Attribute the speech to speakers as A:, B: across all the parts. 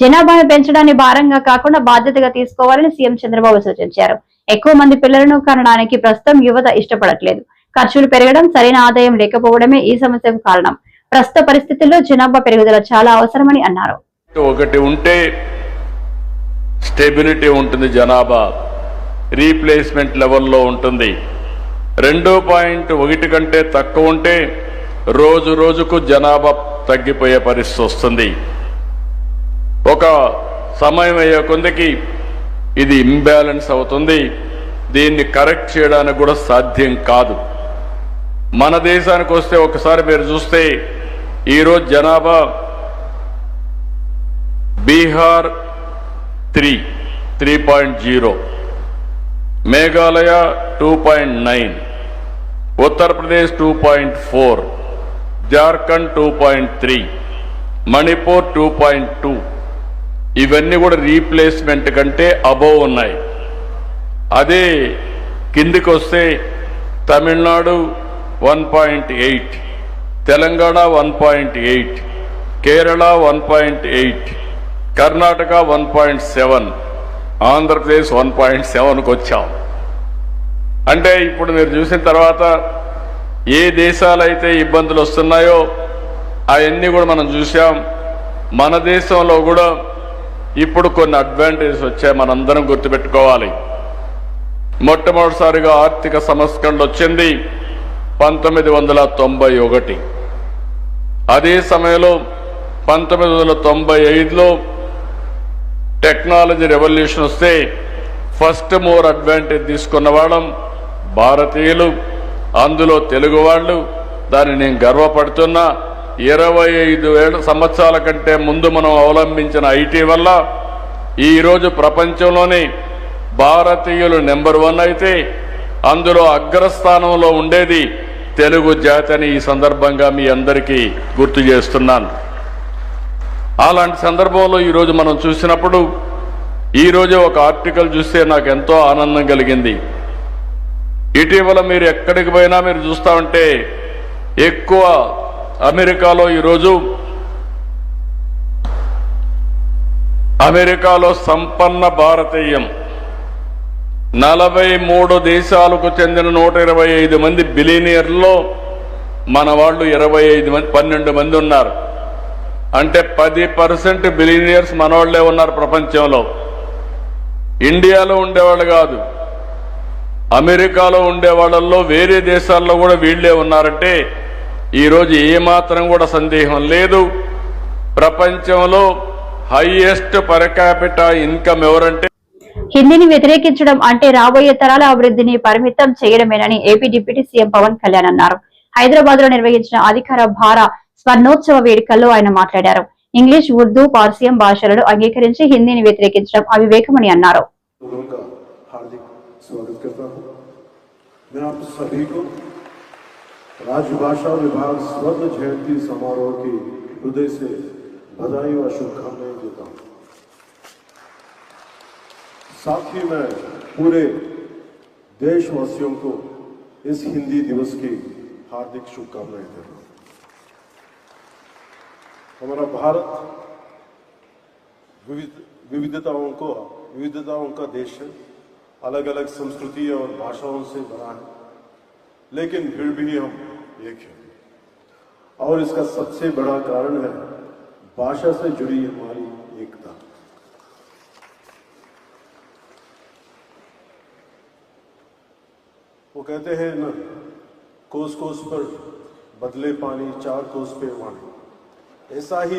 A: జనాభాను పెంచడాన్ని భారంగా కాకుండా బాధ్యతగా తీసుకోవాలని సీఎం చంద్రబాబు సూచించారు. ఎక్కువ మంది పిల్లలను కనడానికి ప్రస్తుతం యువత ఇష్టపడట్లేదు. ఖర్చులు పెరగడం, సరైన ఆదాయం లేకపోవడమే ఈ సమస్యకు కారణం. ప్రస్తుత పరిస్థితుల్లో జనాభా పెరుగుదల చాలా అవసరమని అన్నారు.
B: ఒకటి ఉంటే స్టెబిలిటీ ఉంటుంది, జనాభా రీప్లేస్మెంట్ లెవెల్లో ఉంటుంది. 2.1 కంటే తక్కువ ఉంటే రోజు రోజుకు జనాభా తగ్గిపోయే పరిస్థితి వస్తుంది. ఒక సమయం అయ్యే కొందికి ఇది ఇంబ్యాలెన్స్ అవుతుంది. దీన్ని కరెక్ట్ చేయడానికి కూడా సాధ్యం కాదు. మన దేశానికి వస్తే ఒకసారి మీరు చూస్తే ఈరోజు జనాభా బీహార్ 3.0, మేఘాలయ 2.9, ఉత్తరప్రదేశ్ 2.4, జార్ఖండ్ 2.3, మణిపూర్ 2.2. ఇవన్నీ కూడా రీప్లేస్మెంట్ కంటే అబోవ్ ఉన్నాయి. అదే కిందికి వస్తే తమిళనాడు 1.8, తెలంగాణ 1.8, కేరళ 1.8, కర్ణాటక 1.7, ఆంధ్రప్రదేశ్ 1.7కు వచ్చాం. అంటే ఇప్పుడు మీరు చూసిన తర్వాత ఏ దేశాలైతే ఇబ్బందులు వస్తున్నాయో అవన్నీ కూడా మనం చూసాం. మన దేశంలో కూడా ఇప్పుడు కొన్ని అడ్వాంటేజెస్ వచ్చాయి, మనందరం గుర్తుపెట్టుకోవాలి. మొట్టమొదటిసారిగా ఆర్థిక సంస్కరణ వచ్చింది 1991. అదే సమయంలో 1995లో టెక్నాలజీ రెవల్యూషన్ వస్తే ఫస్ట్ మోర్ అడ్వాంటేజ్ తీసుకున్న వాళ్ళం భారతీయులు, అందులో తెలుగు వాళ్ళు. దాన్ని నేను గర్వపడుతున్నా. 25 సంవత్సరాల కంటే ముందు మనం అవలంబించిన ఐటీ వల్ల ఈరోజు ప్రపంచంలోనే భారతీయులు నెంబర్ 1 అయితే అందులో అగ్రస్థానంలో ఉండేది తెలుగు జాతి అని ఈ సందర్భంగా మీ అందరికీ గుర్తు చేస్తున్నాను. అలాంటి సందర్భంలో ఈరోజు మనం చూసినప్పుడు ఈరోజు ఒక ఆర్టికల్ చూస్తే నాకు ఎంతో ఆనందం కలిగింది. ఇటీవల మీరు ఎక్కడికి పోయినా మీరు చూస్తా ఉంటే ఎక్కువ అమెరికాలో ఈరోజు సంపన్న భారతీయం 43 దేశాలకు చెందిన 125 మంది బిలియనీర్లలో మన వాళ్ళు 12 మంది ఉన్నారు. అంటే 10% బిలియనీర్స్ మనవాళ్లే ఉన్నారు ప్రపంచంలో. ఇండియాలో ఉండేవాళ్ళు కాదు, అమెరికాలో ఉండేవాళ్ళల్లో వేరే దేశాల్లో కూడా వీళ్లే ఉన్నారంటే ఈరోజు ఏమాత్రం కూడా సందేహం లేదు. ప్రపంచంలో హైయెస్ట్ పర్ క్యాపిటా ఇన్కమ్ ఎవరంటే
A: హిందీని వ్యతిరేకించడం అంటే రాబోయే తరాల అభివృద్ధిని పరిమితం చేయడమేనని AP deputy CM Pawan Kalyan అన్నారు. హైదరాబాద్ లో నిర్వహించిన అధికార భార స్వర్ణోత్సవ వేడుకల్లో ఆయన మాట్లాడారు. ఇంగ్లీష్, ఉర్దూ, పార్సియం భాషలను అంగీకరించి హిందీని వ్యతిరేకించడం అవివేకమని అన్నారు.
C: राजभाषा विभाग स्वर्ण जयंती समारोह की हृदय से बधाई व शुभकामनाएं देता हूं। साथ ही मैं पूरे देशवासियों को इस हिंदी दिवस की हार्दिक शुभकामनाएं देता हूं। हमारा भारत विविधताओं का देश है। अलग अलग संस्कृति और भाषाओं से बना है, लेकिन फिर भी हम एक हैं। और इसका सबसे बड़ा कारण है भाषा से जुड़ी हमारी एकता। वो कहते हैं ना, कोस कोस पर बदले पानी, 4 कोस पे वाणी। ऐसा ही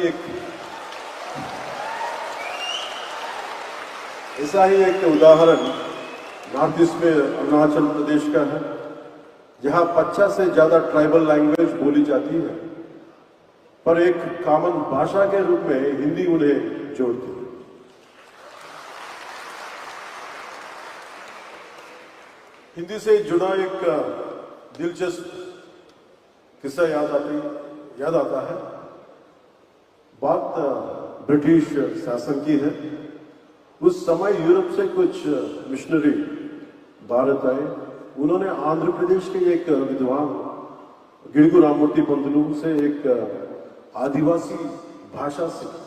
C: एक उदाहरण नॉर्थ ईस्ट में अरुणाचल प्रदेश का है, जहां 50 से ज्यादा ट्राइबल लैंग्वेज बोली जाती है, पर एक कॉमन भाषा के रूप में हिंदी उन्हें जोड़ती है। हिंदी से जुड़ा एक दिलचस्प किस्सा याद आता है। बात ब्रिटिश शासन की है। उस समय यूरोप से कुछ मिशनरी भारत आए। उन्होंने आंध्र प्रदेश के एक विद्वान गिड़गु राममूर्ति पंतलू से एक आदिवासी भाषा सीखी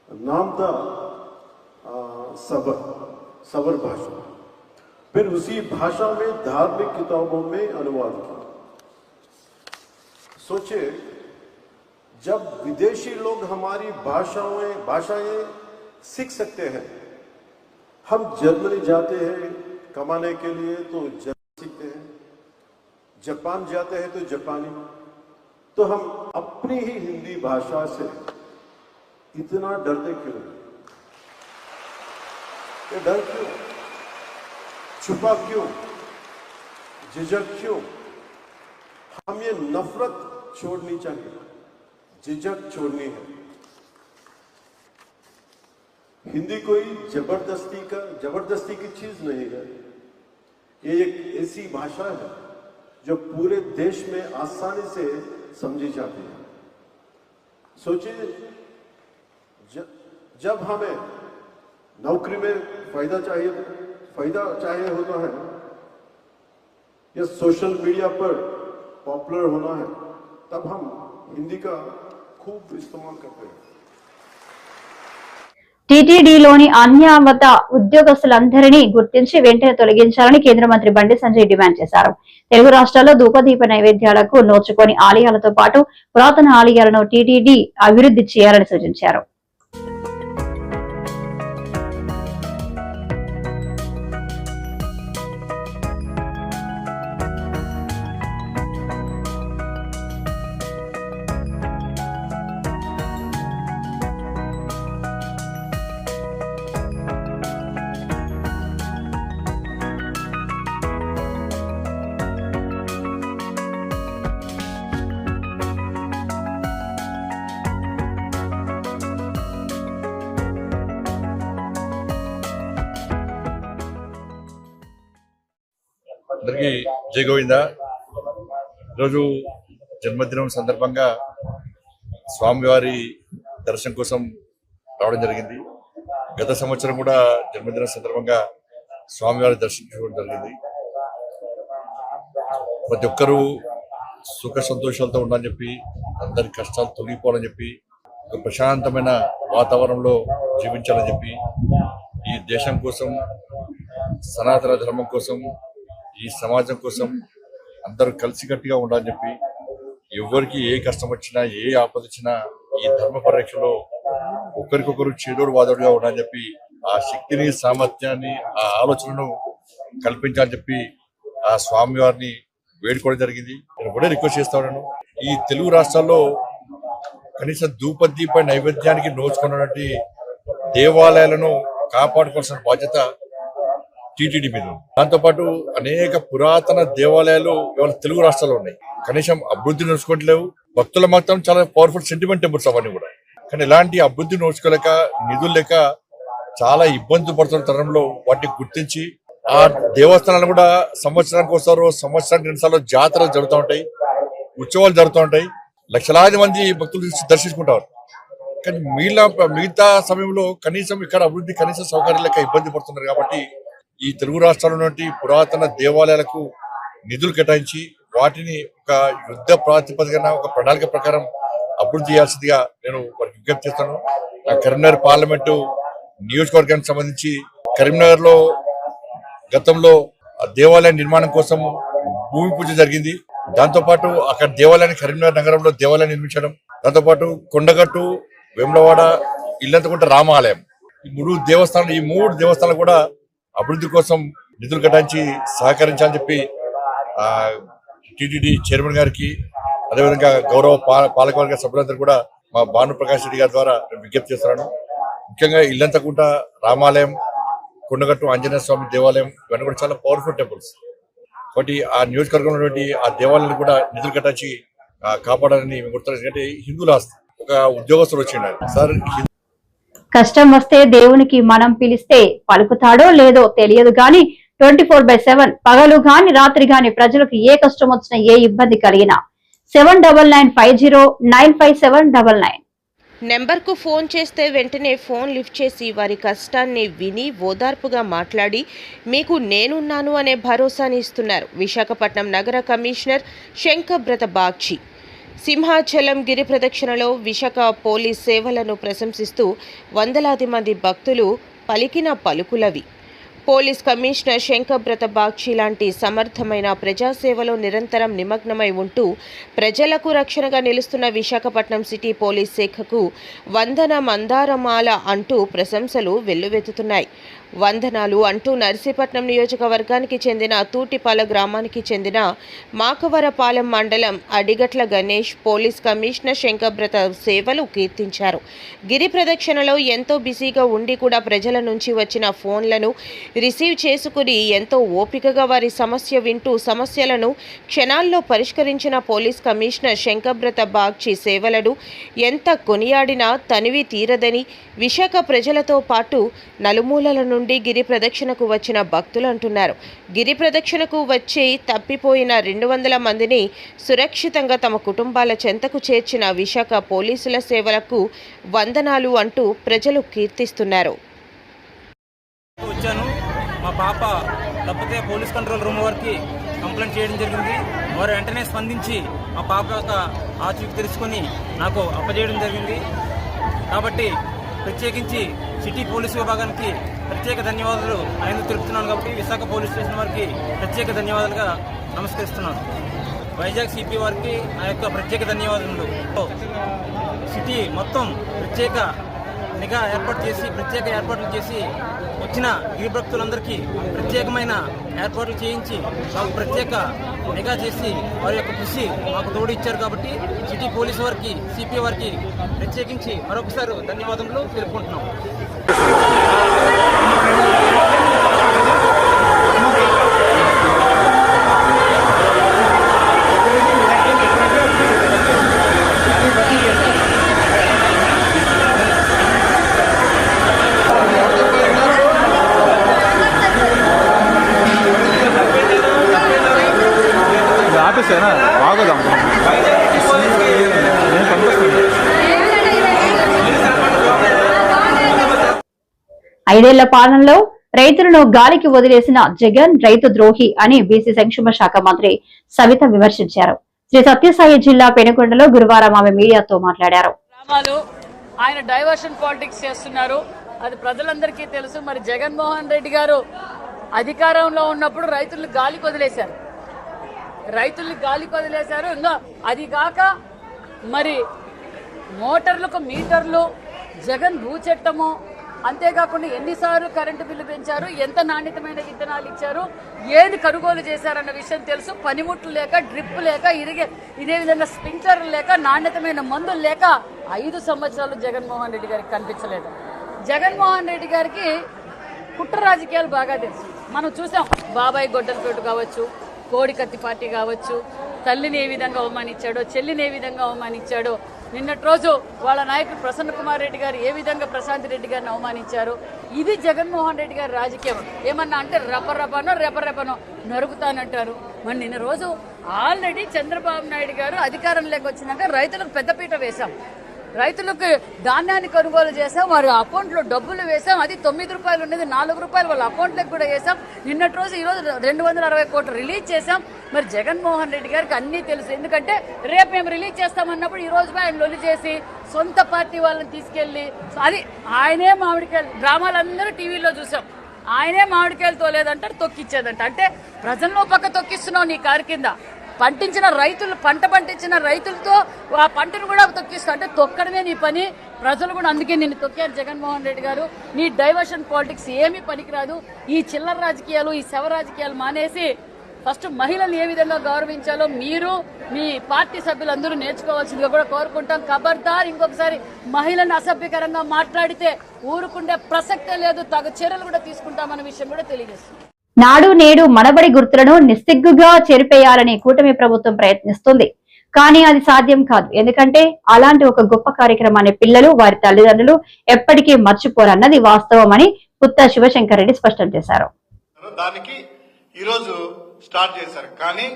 C: नाम था सबर भाषा। फिर उसी भाषा में धार्मिक किताबों में अनुवाद किया। सोचे जब विदेशी लोग हमारी भाषाएं सीख सकते हैं, हम जर्मनी जाते हैं कमाने के लिए तो जर्मनी सीखते हैं, जापान जाते हैं तो जापानी, तो हम अपनी ही हिंदी भाषा से इतना डरते क्यों? ये डर क्यों? छुपा क्यों? झिझक क्यों? हम ये नफरत छोड़नी चाहिए, झिझक छोड़नी है। हिंदी कोई जबरदस्ती की चीज नहीं है। ये एक ऐसी भाषा है जो पूरे देश में आसानी से समझी जाती है। सोचिए जब हमें नौकरी में फायदा चाहिए होता है या सोशल मीडिया पर पॉपुलर होना है, तब हम हिंदी का खूब इस्तेमाल करते हैं।
A: టీటీడీలోని అన్యావత ఉద్యోగస్తులందరినీ గుర్తించి వెంటనే తొలగించాలని కేంద్ర మంత్రి బండి సంజయ్ డిమాండ్ చేశారు. తెలుగు రాష్ట్రాల్లో ధూపదీప నైవేద్యాలకు నోచుకొని ఆలయాలతో పాటు పురాతన ఆలయాలను టీటీడీ అభివృద్ధి చేయాలని సూచించారు.
D: అందరికీ జై గోవింద. ఈరోజు జన్మదినం సందర్భంగా స్వామివారి దర్శనం కోసం రావడం జరిగింది. గత సంవత్సరం కూడా జన్మదినం సందర్భంగా స్వామివారి దర్శించుకోవడం జరిగింది. ప్రతి ఒక్కరూ సుఖ సంతోషాలతో ఉండాలని చెప్పి, అందరి కష్టాలు తొలగిపోవాలని చెప్పి, ఒక ప్రశాంతమైన వాతావరణంలో జీవించాలని చెప్పి, ఈ దేశం కోసం, సనాతన ధర్మం కోసం, ఈ సమాజం కోసం అందరూ కలిసికట్టుగా ఉండాలని చెప్పి, ఎవరికి ఏ కష్టం వచ్చినా ఏ ఆపద వచ్చినా ఈ ధర్మ పరిరక్షలో ఒకరికొకరు చేదోడు వాదోడుగా ఉండాలని చెప్పి, ఆ శక్తిని, సామర్థ్యాన్ని, ఆ ఆలోచనను కల్పించాలని చెప్పి ఆ స్వామివారిని వేడుకోవడం జరిగింది. నేను కూడా రిక్వెస్ట్ చేస్తా ఉన్నాను, ఈ తెలుగు రాష్ట్రాల్లో కనీసం ధూపదీప నైవేద్యానికి నోచుకున్నటువంటి దేవాలయాలను కాపాడుకోవాల్సిన బాధ్యత టీటీడీ మీద. దాంతోపాటు అనేక పురాతన దేవాలయాలు ఇవాళ తెలుగు రాష్ట్రాల్లో ఉన్నాయి. కనీసం అభివృద్ధి నోచుకోవట్లేవు. భక్తుల మాత్రం చాలా పవర్ఫుల్ సెంటిమెంట్ టెంపుల్స్ అవన్నీ కూడా. కానీ ఇలాంటి అభివృద్ధి నోచుకోలేక, నిధులు లేక చాలా ఇబ్బంది పడుతున్న తరంలో వాటిని గుర్తించి ఆ దేవస్థానాలు కూడా సంవత్సరానికి వస్తారు, సంవత్సరానికి 2 సార్లు జాతరలు జరుగుతూ ఉంటాయి, ఉత్సవాలు జరుగుతూ ఉంటాయి, లక్షలాది మంది భక్తులు దర్శించుకుంటారు. కానీ మిగతా సమయంలో కనీసం ఇక్కడ అభివృద్ధి కనీస సౌకర్యాలు లేక ఇబ్బంది పడుతున్నారు. కాబట్టి ఈ తెలుగు రాష్ట్రాల్లో పురాతన దేవాలయాలకు నిధులు కేటాయించి వాటిని ఒక యుద్ధ ప్రాతిపదికన, ఒక ప్రణాళిక ప్రకారం అభివృద్ధి చేయాల్సిందిగా నేను వారికి విజ్ఞప్తి చేస్తాను. కరీంనగర్ పార్లమెంటు నియోజకవర్గానికి సంబంధించి కరీంనగర్ లో గతంలో దేవాలయ నిర్మాణం కోసం భూమి పూజ జరిగింది. దాంతోపాటు అక్కడ దేవాలయాన్ని, కరీంనగర్ నగరంలో దేవాలయం నిర్మించడం, దాంతోపాటు కొండగట్టు, వేములవాడ, ఇల్లంతకుంట రామాలయం, ఈ 3 దేవస్థానాలు కూడా అభివృద్ధి కోసం నిధులు కేటాయించి సహకరించాలని చెప్పి టీటీడీ చైర్మన్ గారికి, అదేవిధంగా గౌరవ పాలకవర్గ సభ్యులందరూ కూడా మా భానుప్రకాష్ రెడ్డి గారి ద్వారా నేను విజ్ఞప్తి చేస్తున్నాను. ముఖ్యంగా ఇల్లంతకుంట రామాలయం, కొండగట్టు ఆంజనేయ స్వామి దేవాలయం ఇవన్నీ కూడా చాలా పవర్ఫుల్ టెంపుల్స్. కాబట్టి ఆ నియోజకవర్గంలో ఉన్నటువంటి ఆ దేవాలయాన్ని కూడా నిధులు కేటాయించి కాపాడాలని మేము కోరుతున్నాం. ఎందుకంటే హిందువుల ఆస్తి. ఒక ఉద్యోగస్తుడు వచ్చిండు సార్,
A: కష్టం వస్తే దేవునికి మనం పిలిస్తే పలుకుతాడో లేదో తెలియదు గాని 24/7 పగలు గాని రాత్రి గాని ప్రజలకు ఏ కష్టం వచ్చినా, ఏ ఇబ్బంది కలిగినా 7995095799
E: నెంబర్కు ఫోన్ చేస్తే వెంటనే ఫోన్ లిఫ్ట్ చేసి వారి కష్టాన్ని విని ఓదార్పుగా మాట్లాడి మీకు నేనున్నాను అనే భరోసాని ఇస్తున్నారు విశాఖపట్నం నగర కమిషనర్ శంకబ్రత బాగ్చి. సింహాచలం గిరి ప్రదక్షిణలో విశాఖ పోలీస్ సేవలను ప్రశంసిస్తూ వందలాది మంది భక్తులు పలికిన పలుకులవి. పోలీస్ కమిషనర్ శంకబ్రత బాగ్చి లాంటి సమర్థమైన ప్రజాసేవలో నిరంతరం నిమగ్నమై ఉంటూ ప్రజలకు రక్షణగా నిలుస్తున్న విశాఖపట్నం సిటీ పోలీస్ శాఖకు వందన మందారమాల అంటూ ప్రశంసలు వెల్లువెత్తుతున్నాయి. వందనాలు అంటూ నర్సీపట్నం నియోజకవర్గానికి చెందిన తూటిపాల గ్రామానికి చెందిన మాకవరపాలెం మండలం అడిగట్ల గణేష్ పోలీస్ కమిషనర్ శంకబ్రత సేవలు కీర్తించారు. గిరి ప్రదక్షిణలో ఎంతో బిజీగా ఉండి కూడా ప్రజల నుంచి వచ్చిన ఫోన్లను రిసీవ్ చేసుకుని ఎంతో ఓపికగా వారి సమస్య వింటూ సమస్యలను క్షణాల్లో పరిష్కరించిన పోలీస్ కమిషనర్ శంకబ్రత బాగ్చి సేవలను ఎంత కొనియాడినా తనివి తీరదని విశాఖ ప్రజలతో పాటు నలుమూలల నుండి గిరి ప్రదక్షిణకు వచ్చిన భక్తులు అంటున్నారు. గిరి ప్రదక్షిణకు వచ్చి తప్పిపోయిన 200 మందిని సురక్షితంగా తమ కుటుంబాల చెంతకు చేర్చిన విశాఖ పోలీసుల సేవలకు వందనాలు అంటూ ప్రజలు కీర్తిస్తున్నారు.
F: వచ్చాను, మా పాప తప్పితే పోలీస్ కంట్రోల్ రూమ్ వారికి కంప్లైంట్ చేయడం జరిగింది. వారు వెంటనే స్పందించి మా పాప యొక్క ఆచూకీ తెలుసుకొని నాకు అప్పచేయడం జరిగింది. కాబట్టి ప్రత్యేకించి సిటీ పోలీసు విభాగానికి ప్రత్యేక ధన్యవాదాలు ఆయన తెలుపుతున్నాను. కాబట్టి విశాఖ పోలీస్ స్టేషన్ వారికి ప్రత్యేక ధన్యవాదాలుగా నమస్కరిస్తున్నాను. వైజాగ్ సిపి వారికి ఆ యొక్క ప్రత్యేక ధన్యవాదాలు. సిటీ మొత్తం ప్రత్యేక నిఘా ప్రత్యేక ఏర్పాట్లు చేసి వచ్చిన గిరి భక్తులందరికీ ప్రత్యేకమైన ఏర్పాట్లు చేయించి మాకు ప్రత్యేక నిఘా చేసి వారి యొక్క కృషి మాకు తోడు ఇచ్చారు. కాబట్టి సిటీ పోలీసు వారికి సిపి వారికి ప్రత్యేకించి మరొకసారి ధన్యవాదములు తెలుపుకుంటున్నాం.
G: ఆపేసేనా బాగోదాం.
A: ఐదేళ్ల పాలనలో రైతులను గాలికి వదిలేసిన జగన్ రైతు ద్రోహి అని బీసీ సంక్షేమ శాఖ మంత్రి సవిత విమర్శించారు. శ్రీ సత్యసాయి జిల్లా పెనుకొండలో గురువారం ఆమె మీడియాతో మాట్లాడారు.
H: ఆయన డైవర్షన్ పాలిటిక్స్ చేస్తున్నారు, అది ప్రజలందరికీ తెలుసు. మరి జగన్మోహన్ రెడ్డి గారు అధికారంలో ఉన్నప్పుడు రైతులను గాలికి వదిలేశారు. ఇంకా అది కాక మరి మోటార్లకు మీటర్లు, జగన్ భూచట్టము, అంతేకాకుండా ఎన్నిసార్లు కరెంటు బిల్లు పెంచారు, ఎంత నాణ్యతమైన విత్తనాలు ఇచ్చారు, ఏది కొనుగోలు చేశారన్న విషయం తెలుసు. పనిముట్లు లేక, డ్రిప్ లేక, ఇదే విధంగా స్ప్రింక్లర్లు లేక, నాణ్యతమైన మందులు లేక 5 సంవత్సరాలు జగన్మోహన్ రెడ్డి గారికి కనిపించలేదు. జగన్మోహన్ రెడ్డి గారికి కుట్ర రాజకీయాలు బాగా తెలుసు. మనం చూసాం, బాబాయ్ గొడ్డలపేట కావచ్చు, కోడికత్తి పార్టీ కావచ్చు, తల్లిని ఏ విధంగా అవమానించాడో, చెల్లిని ఏ విధంగా అవమానించాడో. నిన్నటి రోజు వాళ్ళ నాయకుడు ప్రసన్న కుమార్ రెడ్డి గారు ఏ విధంగా ప్రశాంత్ రెడ్డి గారిని అవమానించారు. ఇది జగన్మోహన్ రెడ్డి గారి రాజకీయం. ఏమన్నా అంటే రెపరెపనో నరుకుతానంటారు. మరి నిన్న రోజు ఆల్రెడీ చంద్రబాబు నాయుడు గారు అధికారంలోకి వచ్చినాక రైతులకు పెద్దపీట వేశాం, రైతులకు ధాన్యాన్ని కొనుగోలు చేసాం, వారి అకౌంట్లో డబ్బులు వేసాం. అది 9 రూపాయలు ఉండేది 4 రూపాయలు వాళ్ళ అకౌంట్లకు కూడా వేసాం. నిన్నటి రోజు ఈరోజు 260 కోట్లు రిలీజ్ చేశాం. మరి జగన్మోహన్ రెడ్డి గారికి అన్నీ తెలుసు. ఎందుకంటే రేపు మేము రిలీజ్ చేస్తామన్నప్పుడు ఈ రోజు ఆయన లొల్లి చేసి సొంత పార్టీ వాళ్ళని తీసుకెళ్లి, అది ఆయనే మామిడికాయలు డ్రామాలందరూ టీవీలో చూసాం, ఆయనే మామిడికాయలు తోలేదంటారు, తొక్కిచ్చేదంట. అంటే ప్రజల్లో పక్క తొక్కిస్తున్నావు నీ కారు కింద. పంట పండించిన రైతులతో ఆ పంటను కూడా తొక్కిస్తా అంటే తొక్కడమే నీ పని. ప్రజలు కూడా అందుకే నిన్ను తొక్కారు జగన్మోహన్ రెడ్డి గారు. నీ డైవర్షన్ పాలిటిక్స్ ఏమీ పనికిరాదు. ఈ చిల్లర రాజకీయాలు, ఈ శవ రాజకీయాలు మానేసి ఫస్ట్ మహిళలు ఏ విధంగా గౌరవించాలో మీరు మీ పార్టీ సభ్యులందరూ నేర్చుకోవాల్సిందిగా కూడా కోరుకుంటాం. ఖబర్దార్ ఇంకొకసారి మహిళను అసభ్యకరంగా మాట్లాడితే ఊరుకుండే ప్రసక్తే లేదు, తగు చర్యలు కూడా తీసుకుంటామన్న విషయం కూడా తెలియజేస్తుంది.
A: నాడు నేడు మనబడి గుర్తులను నిస్సిగ్గుగా చెరిపేయాలని కూటమి ప్రభుత్వం ప్రయత్నిస్తుంది. కానీ అది సాధ్యం కాదు. ఎందుకంటే అలాంటి ఒక గొప్ప కార్యక్రమాన్ని పిల్లలు, వారి తల్లిదండ్రులు ఎప్పటికీ మర్చిపోరన్నది వాస్తవమని పుత్త శివశంకర్ రెడ్డి స్పష్టం చేశారు.
I: దానికి ఈరోజు స్టార్ట్ చేశారు. కానీ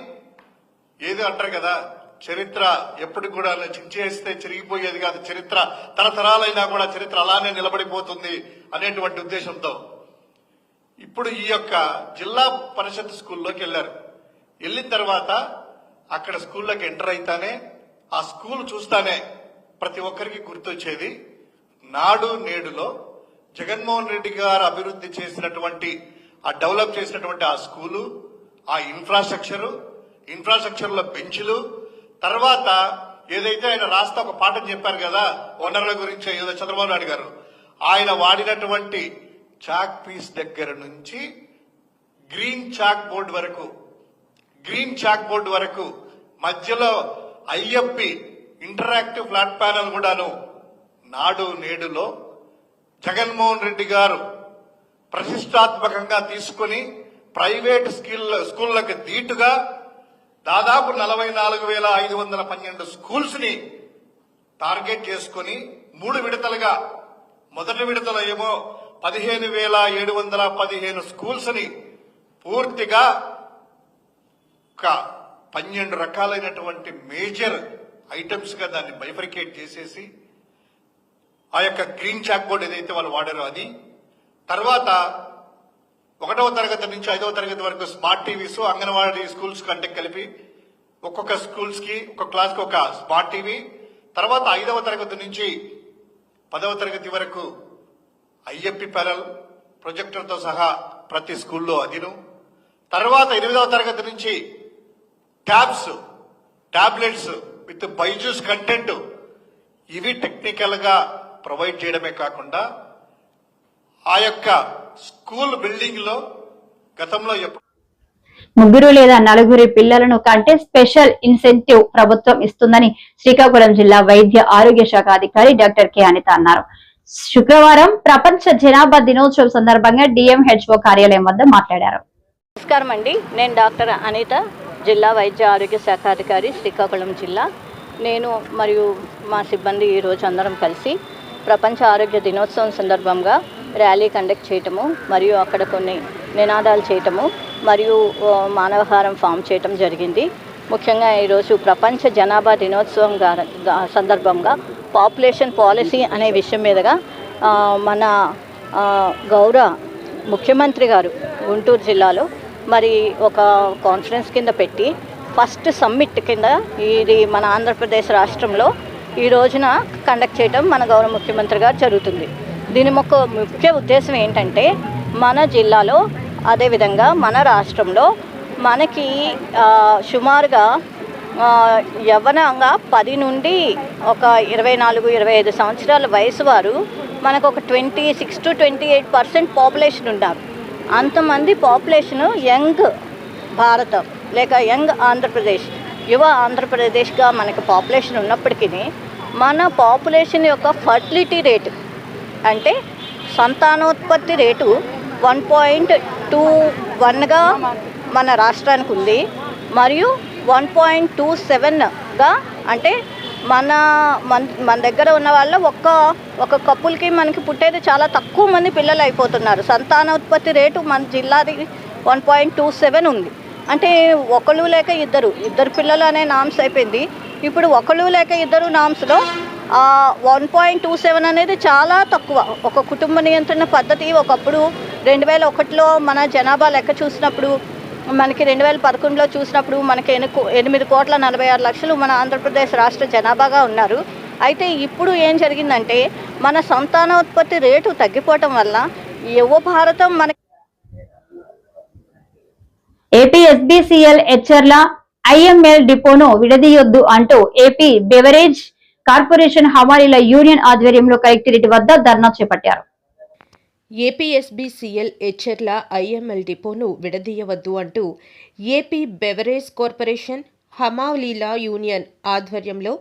I: ఏది అంటారు కదా, చరిత్ర ఎప్పటికి కూడా చించేస్తే చిరిగిపోయేది కాదు, చరిత్ర తరతరాలైనా కూడా చరిత్ర అలానే నిలబడిపోతుంది అనేటువంటి ఉద్దేశంతో ఇప్పుడు ఈ యొక్క జిల్లా పరిషత్ స్కూల్లోకి వెళ్లారు. వెళ్ళిన తర్వాత అక్కడ స్కూల్లోకి ఎంటర్ అయితానే ఆ స్కూల్ చూస్తానే ప్రతి ఒక్కరికి గుర్తొచ్చేది నాడు నేడులో జగన్మోహన్ రెడ్డి గారు అభివృద్ధి చేసినటువంటి ఆ డెవలప్ చేసినటువంటి ఆ స్కూలు, ఆ ఇన్ఫ్రాస్ట్రక్చర్ లో బెంచ్లు, తర్వాత ఏదైతే ఆయన రాస్తా ఒక పాఠం చెప్పారు కదా వనరుల గురించి, ఏదో చంద్రబాబు నాయుడు గారు ఆయన వాడినటువంటి చాక్ పీస్ దగ్గర నుంచి గ్రీన్ చాక్ బోర్డు వరకు మధ్యలో ఐఎఫ్పి ఇంటరాక్టివ్ ఫ్లాట్ ప్యానల్ కూడాను నాడు నేడులో జగన్మోహన్ రెడ్డి గారు ప్రతిష్టాత్మకంగా తీసుకుని ప్రైవేట్ స్కూళ్లకు దీటుగా దాదాపు 44,512 స్కూల్స్ ని టార్గెట్ చేసుకుని 3 విడతలుగా, మొదటి విడతలో ఏమో 15,715 స్కూల్స్ ని పూర్తిగా 12 రకాలైనటువంటి మేజర్ ఐటమ్స్ గా దాన్ని బైఫర్కేట్ చేసేసి ఆ యొక్క గ్రీన్ చాక్ బోర్డ్ ఏదైతే వాళ్ళు వాడారో అది, తర్వాత 1వ తరగతి నుంచి 5వ తరగతి వరకు స్మార్ట్ టీవీస్, అంగన్వాడీ స్కూల్స్ కంటే కలిపి ఒక్కొక్క స్కూల్స్ కి ఒక్కొక్క క్లాస్ కి ఒక స్మార్ట్ టీవీ, తర్వాత 5వ తరగతి నుంచి 10వ తరగతి వరకు ఐఎఫ్పి ప్యానల్ ప్రొజెక్టర్ తో సహా ప్రతి స్కూల్లో అదిను, తర్వాత 8వ తరగతి నుంచి టాబ్లెట్స్ విత్ బైజూస్ కంటెంట్, ఇవి టెక్నికల్ గా ప్రొవైడ్ చేయడమే కాకుండా ఆ యొక్క స్కూల్ బిల్డింగ్ లో గతంలో
A: ముగ్గురు లేదా నలుగురి పిల్లలను కంటే స్పెషల్ ఇన్సెంటివ్ ప్రభుత్వం ఇస్తుందని శ్రీకాకుళం జిల్లా వైద్య ఆరోగ్య శాఖ అధికారి డాక్టర్ కె అనిత అన్నారు. శుక్రవారం ప్రపంచ జనాభా దినోత్సవం సందర్భంగా డిఎంహెచ్ఓ కార్యాలయం వద్ద మాట్లాడారు.
J: నమస్కారం అండి, నేను డాక్టర్ అనిత, జిల్లా వైద్య ఆరోగ్య శాఖ అధికారి, శ్రీకాకుళం జిల్లా. నేను మరియు మా సిబ్బంది ఈరోజు అందరం కలిసి ప్రపంచ ఆరోగ్య దినోత్సవం సందర్భంగా ర్యాలీ కండక్ట్ చేయటము, మరియు అక్కడ కొన్ని నినాదాలు చేయటము, మరియు మానవహారం ఫామ్ చేయటం జరిగింది. ముఖ్యంగా ఈరోజు ప్రపంచ జనాభా దినోత్సవం సందర్భంగా పాపులేషన్ పాలసీ అనే విషయం మీదుగా మన గౌరవ ముఖ్యమంత్రి గారు గుంటూరు జిల్లాలో మరి ఒక కాన్ఫరెన్స్ కింద పెట్టి ఫస్ట్ సమ్మిట్ కింద ఇది మన ఆంధ్రప్రదేశ్ రాష్ట్రంలో ఈ రోజున కండక్ట్ చేయడం మన గౌరవ ముఖ్యమంత్రి గారు జరుగుతుంది. దీని ముఖ్య ఉద్దేశం ఏంటంటే మన జిల్లాలో అదేవిధంగా మన రాష్ట్రంలో మనకి సుమారుగా యవ్వనంగా 10 నుండి ఒక 24-25 సంవత్సరాల వయసు వారు మనకు ఒక 26 to 28% పాపులేషన్ ఉన్నారు. అంతమంది పాపులేషను యంగ్ భారత లేక యంగ్ ఆంధ్రప్రదేశ్, యువ ఆంధ్రప్రదేశ్గా మనకు పాపులేషన్ ఉన్నప్పటికీ మన పాపులేషన్ యొక్క ఫర్టిలిటీ రేటు అంటే సంతానోత్పత్తి రేటు 1.21గా మన రాష్ట్రానికి ఉంది, మరియు 1.27గా అంటే మన దగ్గర ఉన్న వాళ్ళ ఒక కప్పులకి మనకి పుట్టేది చాలా తక్కువ మంది పిల్లలు అయిపోతున్నారు. సంతానోత్పత్తి రేటు మన జిల్లాది 1.27 ఉంది. అంటే ఒకళ్ళు లేక ఇద్దరు పిల్లలు అనే నామ్స్ అయిపోయింది. ఇప్పుడు ఒకళ్ళు లేక ఇద్దరు నామ్స్లో 1.27 అనేది చాలా తక్కువ. ఒక కుటుంబ నియంత్రణ పద్ధతి ఒకప్పుడు 2001లో మన జనాభా లెక్క చూసినప్పుడు, మనకి 2011లో చూసినప్పుడు మనకి 8,46,00,000 మన ఆంధ్రప్రదేశ్ రాష్ట్ర జనాభాగా ఉన్నారు. అయితే ఇప్పుడు ఏం జరిగిందంటే మన సంతానోత్పత్తి రేటు తగ్గిపోవటం వల్ల యువ భారతం మనకి
A: ఏపీ ఎస్బీసీఎల్ హెచ్చర్ల ఐఎంఎల్ డిపోను విడదీయొద్దు అంటూ ఏపీ బెవరేజ్ కార్పొరేషన్ హమాలీల యూనియన్ ఆధ్వర్యంలో కలెక్టరేట్ వద్ద ధర్నా చేపట్టారు.
E: ఏపీఎస్బీసీఎల్ హెచ్చర్ల ఐఎంఎల్ డిపోను విడదీయవద్దు అంటూ ఏపీ బెవరేజ్ కార్పొరేషన్ హమాలీల యూనియన్ ఆధ్వర్యంలో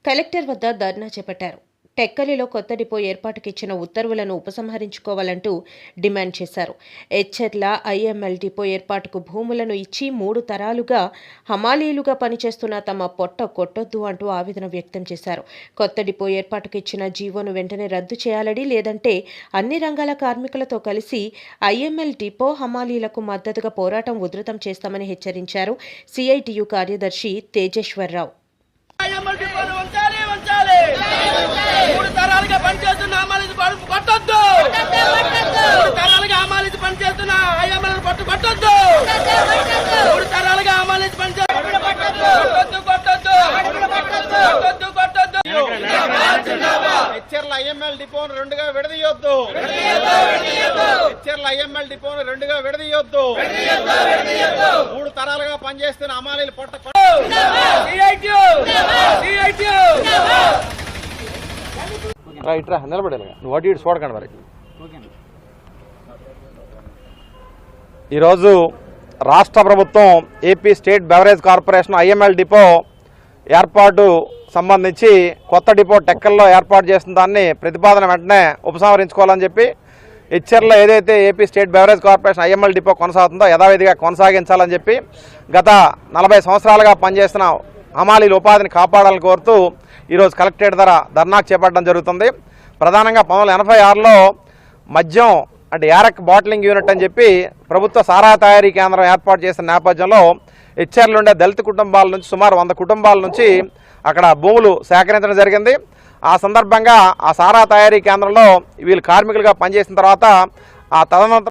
E: కలెక్టర్ వద్ద ధర్నా చేపట్టారు. టెక్కలిలో కొత్త డిపో ఏర్పాటుకి ఇచ్చిన ఉత్తర్వులను ఉపసంహరించుకోవాలంటూ డిమాండ్ చేశారు. హెచ్చర్ల ఐఎంఎల్ డిపో ఏర్పాటుకు భూములను ఇచ్చి 3 తరాలుగా హమాలీలుగా పనిచేస్తున్న తమ పొట్ట కొట్టొద్దు అంటూ ఆవేదన వ్యక్తం చేశారు. కొత్త డిపో ఏర్పాటుకు ఇచ్చిన జీవోను వెంటనే రద్దు చేయాలని, లేదంటే అన్ని రంగాల కార్మికులతో కలిసి ఐఎంఎల్ డిపో హమాలీలకు మద్దతుగా పోరాటం ఉధృతం చేస్తామని హెచ్చరించారు. సిఐటియు కార్యదర్శి తేజేశ్వరరావు.
K: ఐఎంఎల్ డిపోను రెండుగా విడదీయొద్దు. 3 తరాలుగా పనిచేస్తున్న హమాలీలు పొట్ట నిలబడాలి. నువ్వు అటు ఇటు చూడకండి. మరి ఈరోజు రాష్ట్ర ప్రభుత్వం AP state beverage corporation IML depot ఏర్పాటు సంబంధించి కొత్త డిపో టెక్కల్లో ఏర్పాటు చేసిన దాన్ని ప్రతిపాదన వెంటనే ఉపసంహరించుకోవాలని చెప్పి హెచ్చర్లో ఏదైతే AP state beverage corporation IML depot కొనసాగుతుందో యథావిధిగా కొనసాగించాలని చెప్పి గత 40 సంవత్సరాలుగా పనిచేస్తున్న హమాలీల ఉపాధిని కాపాడాలని కోరుతూ ఈరోజు కలెక్టరేట్ ద్వారా ధర్నాకు చేపట్టడం జరుగుతుంది. ప్రధానంగా 1986లో మద్యం అంటే యారక్ బాటిలింగ్ యూనిట్ అని చెప్పి ప్రభుత్వ సారా తయారీ కేంద్రం ఏర్పాటు చేసిన నేపథ్యంలో హెచ్చర్లు ఉండే దళిత కుటుంబాల నుంచి సుమారు 100 కుటుంబాల నుంచి అక్కడ భూములు సేకరించడం జరిగింది. ఆ సందర్భంగా ఆ సారా తయారీ కేంద్రంలో వీళ్ళు కార్మికులుగా పనిచేసిన తర్వాత ఆ తదనంతరం